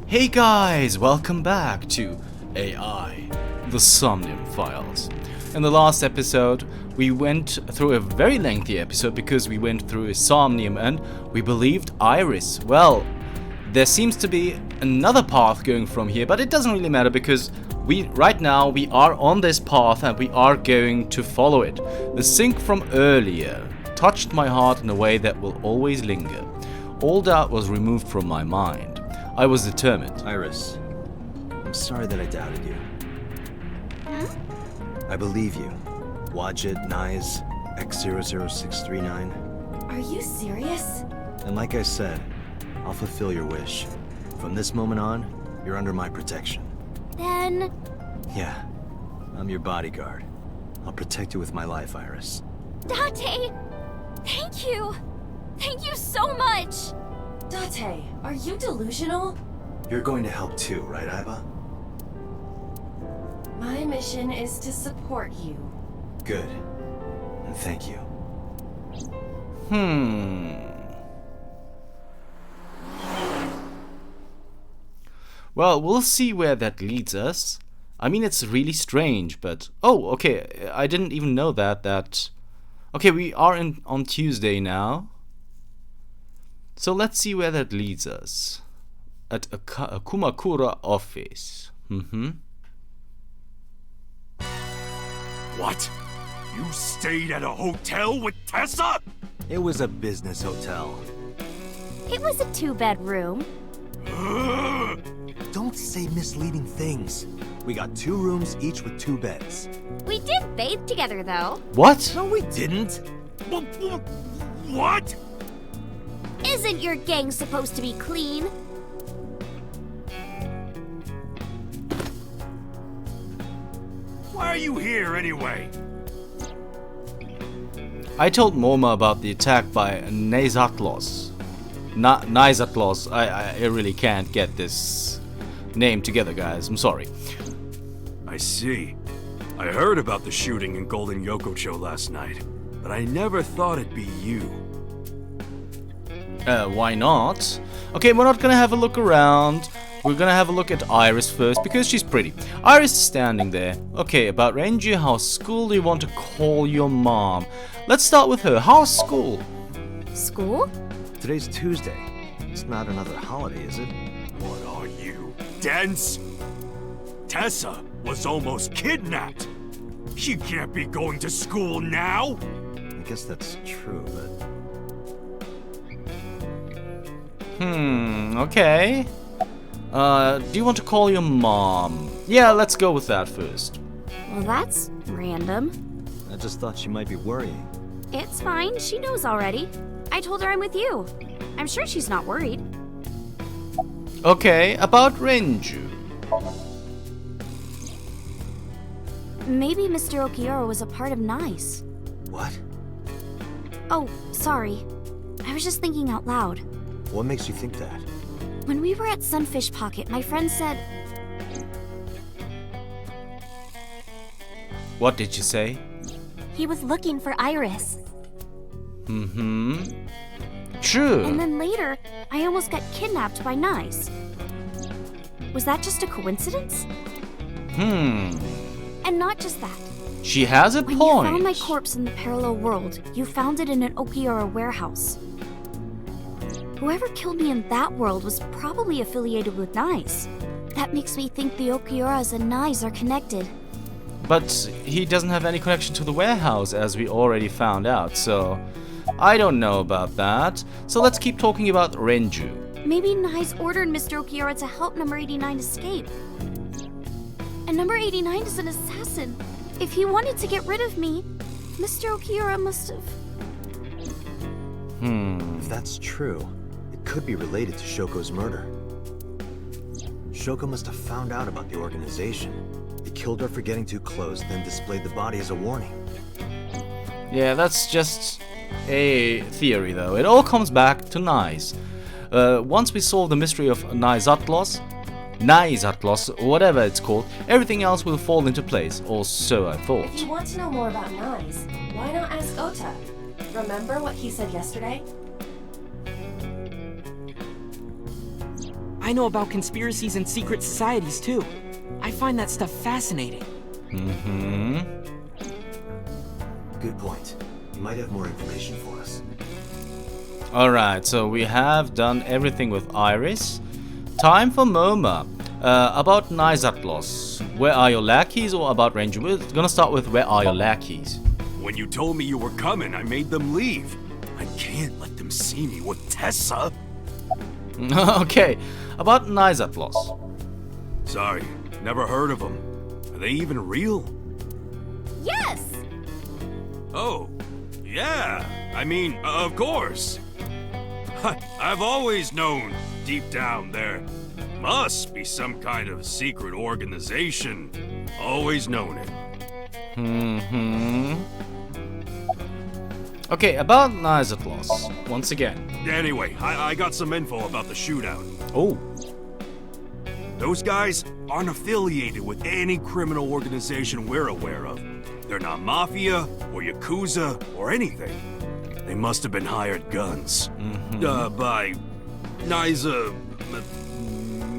Hey guys, welcome back to AI, the Somnium files. In the last episode, we went through a very lengthy episode because we went through a Somnium and we believed Iris. Well, there seems to be another path going from here, but it doesn't really matter because right now we are on this path and we are going to follow it. The sync from earlier touched my heart in a way that will always linger. All doubt was removed from my mind. I was determined. Iris, I'm sorry that I doubted you. I believe you. Wadjet, Nyes, X00639. Are you serious? And like I said, I'll fulfill your wish. From this moment on, you're under my protection. Then... Yeah, I'm your bodyguard. I'll protect you with my life, Iris. Date! Thank you! Thank you so much! Date, are you delusional? You're going to help too, right, Aiba? My mission is to support you. Good. And thank you. Well, we'll see where that leads us. I mean, it's really strange, but... Oh, okay, I didn't even know that... Okay, we are on Tuesday now. So let's see where that leads us. At a Kumakura office. What? You stayed at a hotel with Tessa? It was a business hotel. It was a 2-bedroom. Don't say misleading things. We got 2 rooms, each with 2 beds. We did bathe together, though. What? No, we didn't. What? Isn't your gang supposed to be clean? Why are you here anyway? I told Moma about the attack by Naixatloz. Naixatloz. I really can't get this name together, guys. I'm sorry. I see. I heard about the shooting in Golden Yokocho last night, but I never thought it'd be you. Why not? Okay, we're not gonna have a look around. We're gonna have a look at Iris first, because she's pretty. Iris is standing there. Okay, about Renju, how's school? Do you want to call your mom? Let's start with her. How's school? School? Today's Tuesday. It's not another holiday, is it? What are you, dense? Tessa was almost kidnapped. She can't be going to school now. I guess that's true, but... Okay. Do you want to call your mom? Yeah, let's go with that first. Well, that's random. I just thought she might be worrying. It's fine, she knows already. I told her I'm with you. I'm sure she's not worried. Okay, about Renju. Maybe Mr. Okiura was a part of Nice. What? Oh, sorry. I was just thinking out loud. What makes you think that? When we were at Sunfish Pocket, my friend said... What did you say? he was looking for Iris. True. And then later, I almost got kidnapped by Nice. Was that just a coincidence? And not just that. She has a When point. you found my corpse in the parallel world, you found it in an Okiura warehouse. Whoever killed me in that world was probably affiliated with Nice. That makes me think the Okiuras and Nice are connected. But he doesn't have any connection to the warehouse, as we already found out, so I don't know about that. So let's keep talking about Renju. Maybe Nice ordered Mr. Okiura to help number 89 escape. And number 89 is an assassin. If he wanted to get rid of me, Mr. Okiura must have... If that's true, it could be related to Shoko's murder. Shoko must have found out about the organization. They killed her for getting too close, then displayed the body as a warning. Yeah, that's just a theory, though. It all comes back to Nice. Once we solve the mystery of Naixatloz, whatever it's called, everything else will fall into place, or so I thought. If you want to know more about Nice, why not ask Ota? Remember what he said yesterday? I know about conspiracies and secret societies too. I find that stuff fascinating. Mm-hmm. Good point. You might have more information for us. Alright, so we have done everything with Iris. Time for Moma. About Naixatloz. Where are your lackeys, or about Renju? We're gonna start with where are your lackeys? When you told me you were coming, I made them leave. I can't let them see me with Tessa. Okay, about Naixatloz. Sorry, never heard of them. Are they even real? Yes! Oh, yeah. I mean, of course. I've always known, deep down there, must be some kind of secret organization. Always known it. Mm-hmm. Okay, about Naixatloz. Once again. Anyway, I got some info about the shootout. Oh. Those guys aren't affiliated with any criminal organization we're aware of. They're not mafia or yakuza or anything. They must have been hired guns. By Niza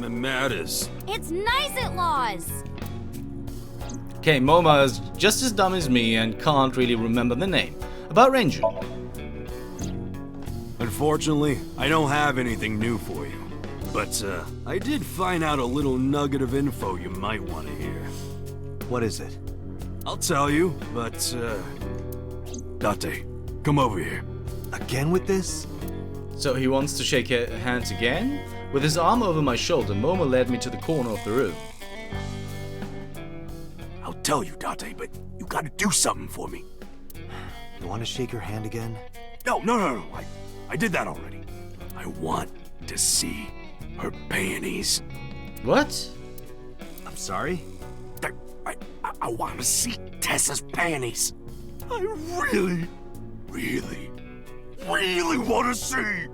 Mattis. It's Naixatloz! Okay, Moma is just as dumb as me and can't really remember the name. About Renju. Unfortunately, I don't have anything new for you. But, I did find out a little nugget of info you might want to hear. What is it? I'll tell you, but, Date, come over here. Again with this? So he wants to shake hands again? With his arm over my shoulder, Moma led me to the corner of the room. I'll tell you, Date, but you gotta do something for me. You want to shake her hand again? No. I did that already. I want to see her panties. What? I'm sorry? I want to see Tessa's panties. I really want to see.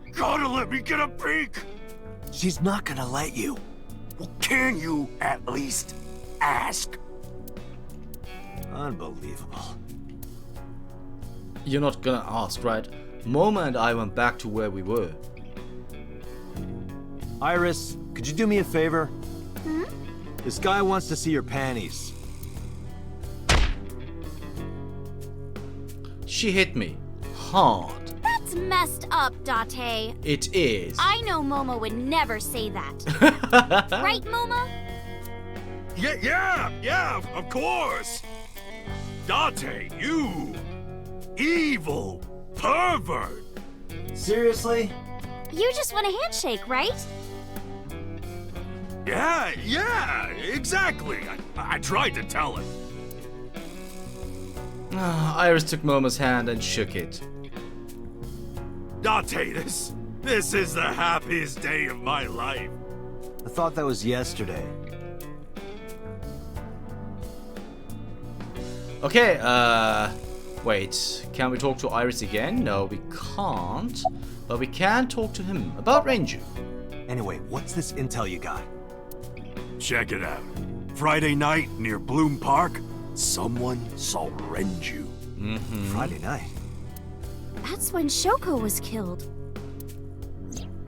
You gotta let me get a peek. She's not gonna let you. Well, can you at least ask? Unbelievable. You're not gonna ask, right? Moma and I went back to where we were. Iris, could you do me a favor? This guy wants to see your panties. She hit me. Hard. That's messed up, Date. It is. I know Moma would never say that. Right, Moma? Yeah, of course. Date, you evil pervert. Seriously? You just want a handshake, right? Yeah, exactly. I tried to tell him. Iris took Moma's hand and shook it. Date, this is the happiest day of my life. I thought that was yesterday. Okay, wait. Can we talk to Iris again? No, we can't. But we can talk to him about Renju. Anyway, what's this intel you got? Check it out. Friday night near Bloom Park, someone saw Renju. Friday night. That's when Shoko was killed.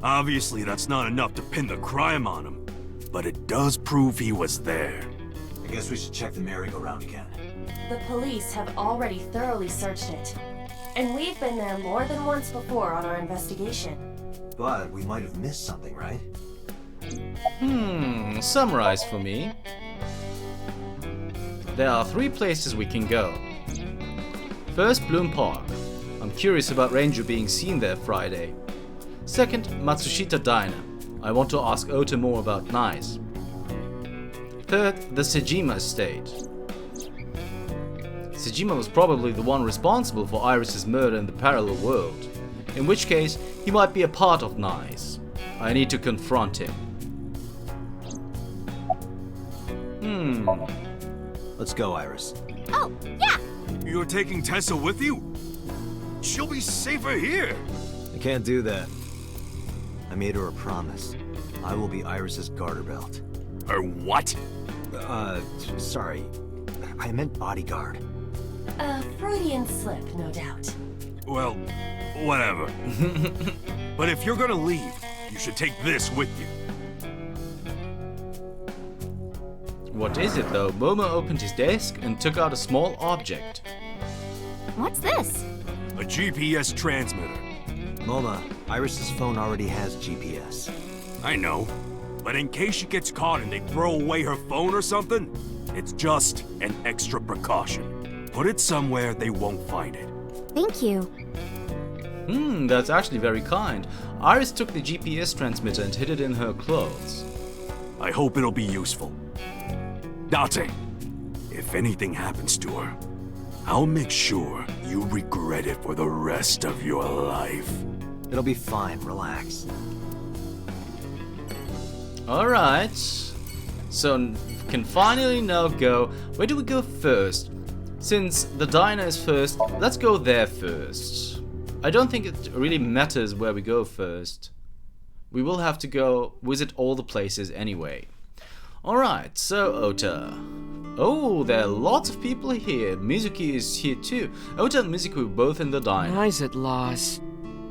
Obviously, that's not enough to pin the crime on him, but it does prove he was there. I guess we should check the merry-go-round again. The police have already thoroughly searched it. And we've been there more than once before on our investigation. But we might have missed something, right? Summarize for me. There are 3 places we can go. First, Bloom Park. I'm curious about Renju being seen there Friday. Second, Matsushita Diner. I want to ask Ota more about Nice. Third, the Sejima estate. Sejima was probably the one responsible for Iris's murder in the parallel world, in which case he might be a part of Nice. I need to confront him. Let's go, Iris. Oh, yeah! You're taking Tessa with you? She'll be safer here. I can't do that. I made her a promise. I will be Iris's garter belt. Or what? Sorry. I meant bodyguard. A Freudian slip, no doubt. Well, whatever. But if you're gonna leave, you should take this with you. What is it though? Moma opened his desk and took out a small object. What's this? A GPS transmitter. Moma, Iris's phone already has GPS. I know. But in case she gets caught and they throw away her phone or something, it's just an extra precaution. Put it somewhere they won't find it. Thank you. That's actually very kind. Iris took the GPS transmitter and hid it in her clothes. I hope it'll be useful. Date, if anything happens to her, I'll make sure you regret it for the rest of your life. It'll be fine, relax. Alright. So, can finally now go. Where do we go first? Since the diner is first, let's go there first. I don't think it really matters where we go first. We will have to go visit all the places anyway. Alright, so Ota. Oh, there are lots of people here. Mizuki is here too. Ota and Mizuki were both in the diner. Naixatloz.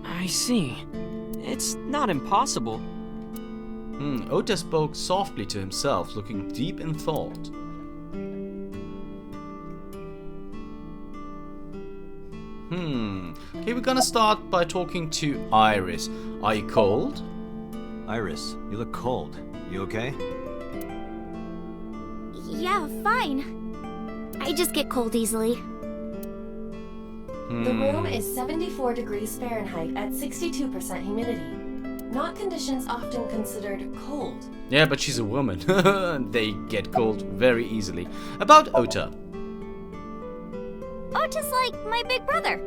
I see. It's not impossible. Ota spoke softly to himself, looking deep in thought. Okay, we're gonna start by talking to Iris. Are you cold? Iris, you look cold. You okay? Yeah, fine. I just get cold easily. The room is 74 degrees Fahrenheit at 62% humidity. Not conditions often considered cold. Yeah, but she's a woman. They get cold very easily. About Ota. Ota's like my big brother.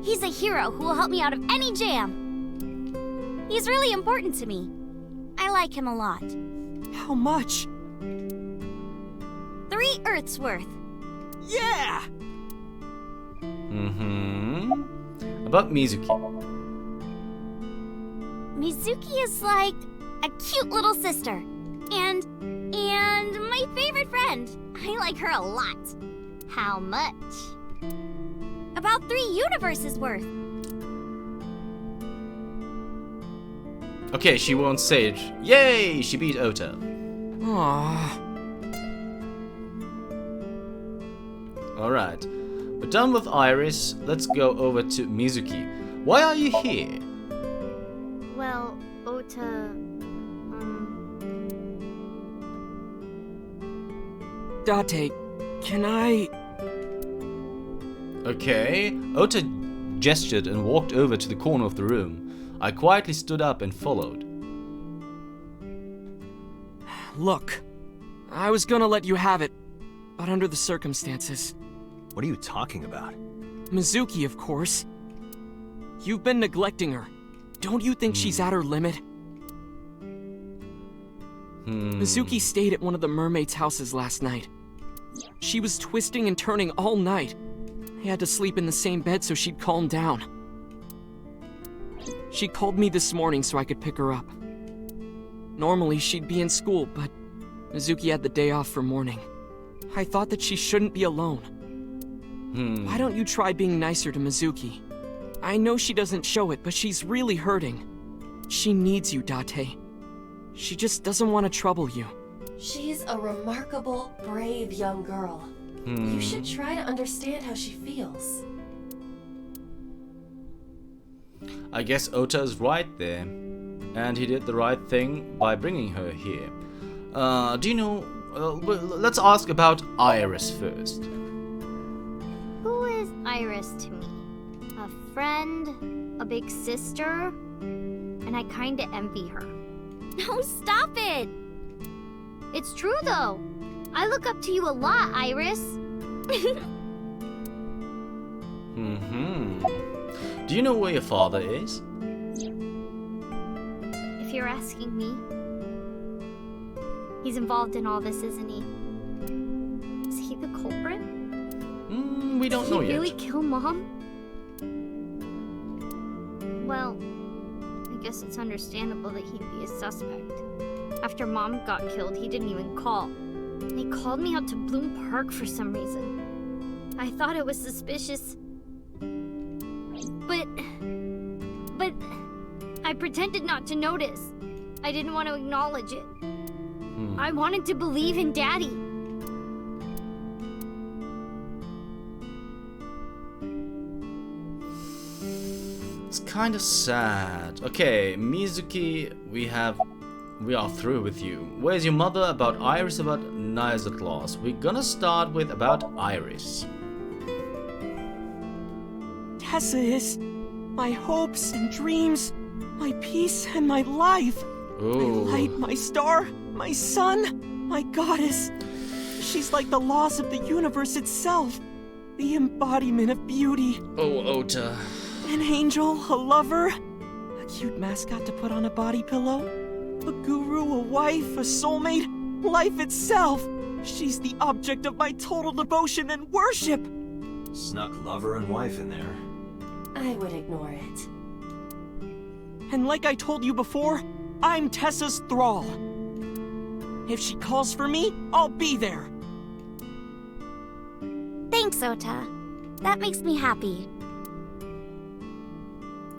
He's a hero who will help me out of any jam. He's really important to me. I like him a lot. How much? 3 Earths worth. Yeah! About Mizuki. Mizuki is like a cute little sister. And my favorite friend. I like her a lot. How much? About 3 universes worth. Okay, she won't say it. Yay! She beat Ota. Aww. Alright. We're done with Iris. Let's go over to Mizuki. Why are you here? Well, Ota... Date, can I... Okay. Ota gestured and walked over to the corner of the room. I quietly stood up and followed. Look, I was gonna let you have it, but under the circumstances. What are you talking about? Mizuki, of course. You've been neglecting her. Don't you think she's at her limit? Mizuki stayed at one of the mermaids' houses last night. She was twisting and turning all night. I had to sleep in the same bed so she'd calm down. She called me this morning so I could pick her up. Normally, she'd be in school, but Mizuki had the day off for mourning. I thought that she shouldn't be alone. Why don't you try being nicer to Mizuki? I know she doesn't show it, but she's really hurting. She needs you, Date. She just doesn't want to trouble you. She's a remarkable, brave young girl. You should try to understand how she feels. I guess Ota's right there. And he did the right thing by bringing her here. Do you know... let's ask about Iris first. Who is Iris to me? A friend? A big sister? And I kinda envy her. No, stop it! It's true though. I look up to you a lot, Iris. Do you know where your father is? If you're asking me, he's involved in all this, isn't he? Is he the culprit? We don't know Did he yet. really kill Mom? Well, I guess it's understandable that he'd be a suspect. After Mom got killed, he didn't even call. And he called me out to Bloom Park for some reason. I thought it was suspicious. But I I pretended not to notice. I didn't want to acknowledge it. I wanted to believe in Daddy. It's kind of sad. Okay, Mizuki, we are through with you. Where's your mother? About Iris, about Naixatloz. We're gonna start with about Iris. Tessa is my hopes and dreams, my peace and my life. Ooh. My light, my star, my sun, my goddess. She's like the laws of the universe itself, the embodiment of beauty. Oh, Ota. An angel, a lover, a cute mascot to put on a body pillow, a guru, a wife, a soulmate, life itself. She's the object of my total devotion and worship. Snuck lover and wife in there. I would ignore it. And like I told you before, I'm Tessa's thrall. If she calls for me, I'll be there. Thanks, Ota. That makes me happy.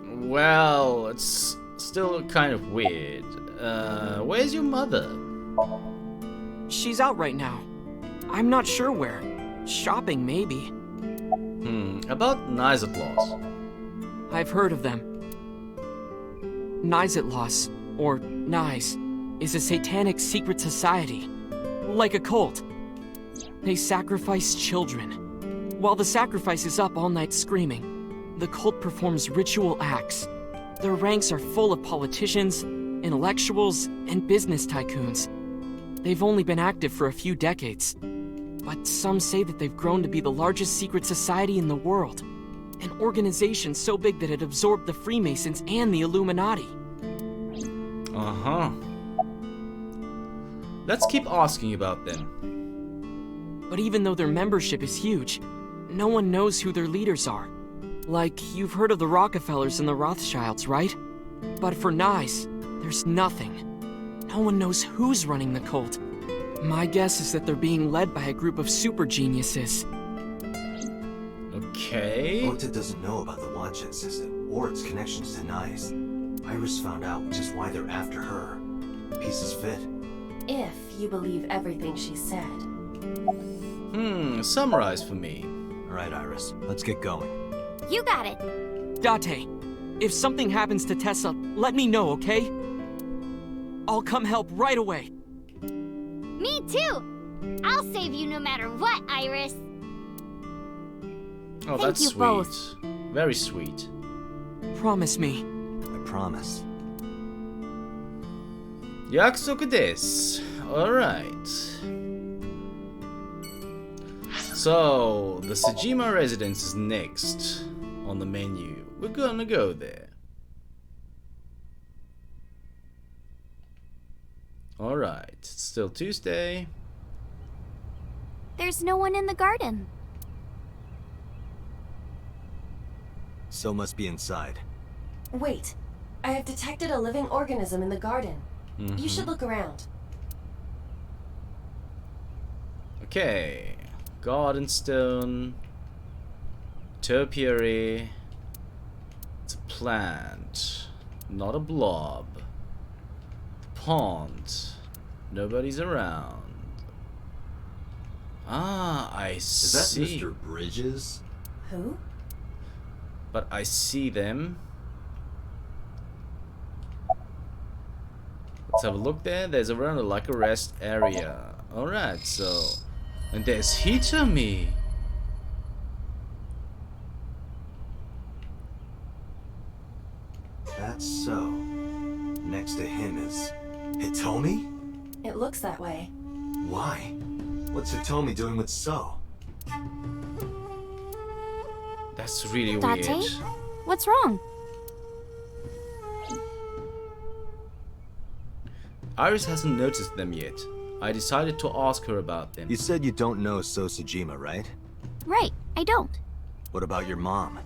Well, it's still kind of weird. Where's your mother? She's out right now. I'm not sure where. Shopping, maybe. About Naixatloz. I've heard of them. Naixatloz, or Nais, is a satanic secret society. Like a cult. They sacrifice children. While the sacrifice is up all night screaming, the cult performs ritual acts. Their ranks are full of politicians, intellectuals, and business tycoons. They've only been active for a few decades, but some say that they've grown to be the largest secret society in the world. An organization so big that it absorbed the Freemasons and the Illuminati. Uh-huh. Let's keep asking about them. But even though their membership is huge, no one knows who their leaders are. Like, you've heard of the Rockefellers and the Rothschilds, right? But for Nais, there's nothing. No one knows who's running the cult. My guess is that they're being led by a group of super geniuses. Okay. Ota doesn't know about the Watchet system or its connections to Nais. Iris found out, which is why they're after her. Pieces fit. If you believe everything she said. Summarize for me. Alright, Iris, let's get going. You got it. Date, if something happens to Tessa, let me know, okay? I'll come help right away. Me too. I'll save you no matter what, Iris. Oh, Thank that's you sweet. both. Very sweet. Promise me. I promise. 約束です. Alright. So, the Sejima residence is next on the menu. We're gonna go there. Alright, it's still Tuesday. There's no one in the garden. So must be inside. Wait, I have detected a living organism in the garden. You should look around. Okay. Garden stone. Topiary. It's a plant. Not a blob. The pond. Nobody's around. Ah, I Is that see. Mr. Bridges? Who? But I see them. Let's have a look there. There's around like a rest area. Alright, so... And there's Hitomi. That's so. Next to him is... Hitomi? It looks that way. Why? What's Hitomi doing with So? That's really Date? weird. What's wrong? Iris hasn't noticed them yet. I decided to ask her about them. You said you don't know So Sejima, right? Right, I don't. What about your mom?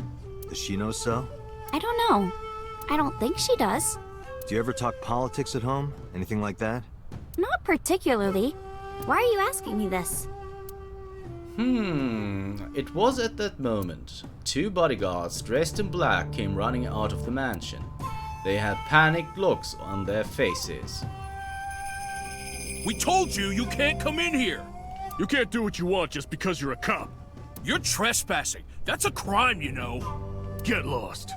Does she know So? I don't know. I don't think she does. Do you ever talk politics at home? Anything like that? Not particularly. Why are you asking me this? It was at that moment. Two bodyguards dressed in black came running out of the mansion. They had panicked looks on their faces. We told you you can't come in here! You can't do what you want just because you're a cop. You're trespassing. That's a crime, you know. Get lost.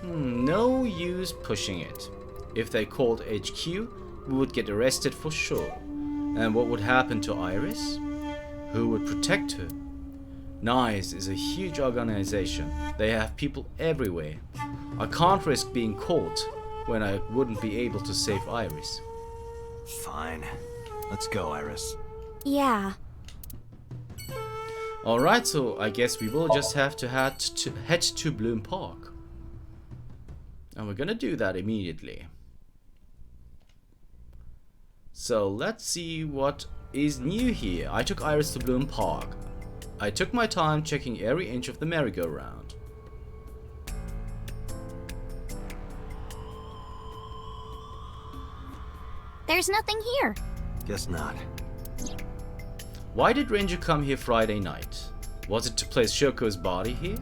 No use pushing it. If they called HQ, we would get arrested for sure. And what would happen to Iris? Who would protect her? NICE is a huge organization. They have people everywhere. I can't risk being caught when I wouldn't be able to save Iris. Fine. Let's go, Iris. Yeah. Alright, so I guess we will just have to head to Bloom Park. And we're gonna do that immediately. So let's see what is new here. I took Iris to Bloom Park. I took my time checking every inch of the merry-go-round. There's nothing here. Guess not. Why did Renju come here Friday night? Was it to place Shoko's body here?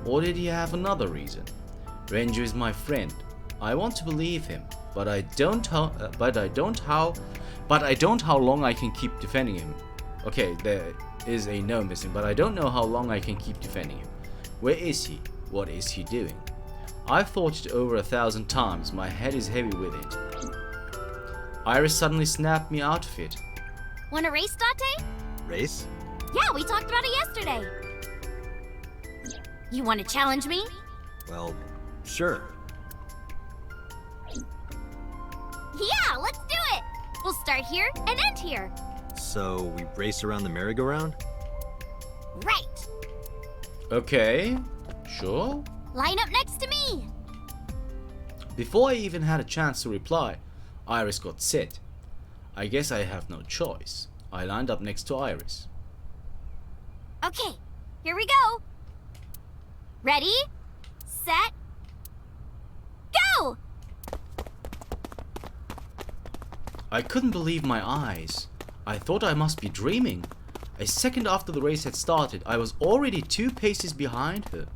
Or did he have another reason? Renju is my friend. I want to believe him, but I don't how long I can keep defending him. Okay, there is a no missing, but I don't know how long I can keep defending him. Where is he? What is he doing? I've thought it over 1,000 times. My head is heavy with it. Iris suddenly snapped me out of it. Wanna race, Date? Race? Yeah, we talked about it yesterday. You wanna challenge me? Well, sure. Yeah, let's do it! We'll start here and end here. So, we race around the merry-go-round? Right. Okay, sure. Line up next to me. Before I even had a chance to reply, Iris got set. I guess I have no choice. I lined up next to Iris. Okay, here we go. Ready, set, go! I couldn't believe my eyes. I thought I must be dreaming. A second after the race had started, I was already 2 paces behind her.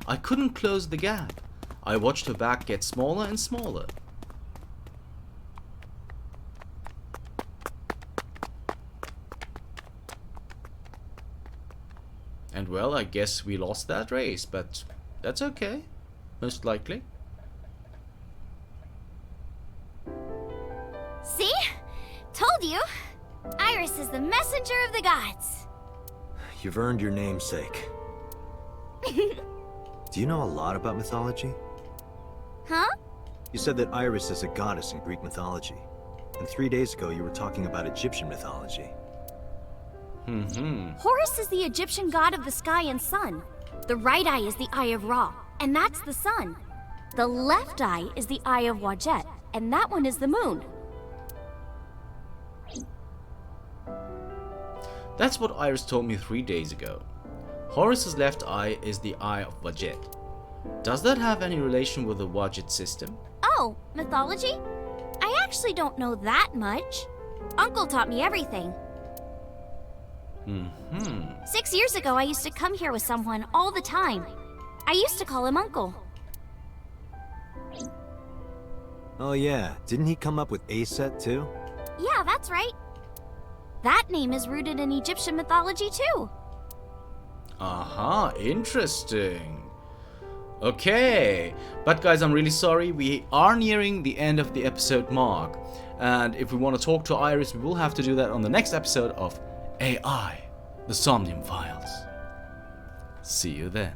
I couldn't close the gap. I watched her back get smaller and smaller. And well, I guess we lost that race, but that's okay. Most likely. See? Told you. Iris is the messenger of the gods. You've earned your namesake. Do you know a lot about mythology? Huh? You said that Iris is a goddess in Greek mythology. And 3 days ago you were talking about Egyptian mythology. Horus is the Egyptian god of the sky and sun. The right eye is the eye of Ra, and that's the sun. The left eye is the eye of Wadjet, and that one is the moon. That's what Iris told me 3 days ago. Horus's left eye is the eye of Wadjet. Does that have any relation with the Wadjet system? Oh, mythology? I actually don't know that much. Uncle taught me everything. 6 years ago, I used to come here with someone all the time. I used to call him Uncle. Oh yeah, didn't he come up with Aset too? Yeah, that's right. That name is rooted in Egyptian mythology too. Aha, interesting. Okay, but guys, I'm really sorry. We are nearing the end of the episode mark. And if we want to talk to Iris, we will have to do that on the next episode of AI, the Somnium Files. See you then.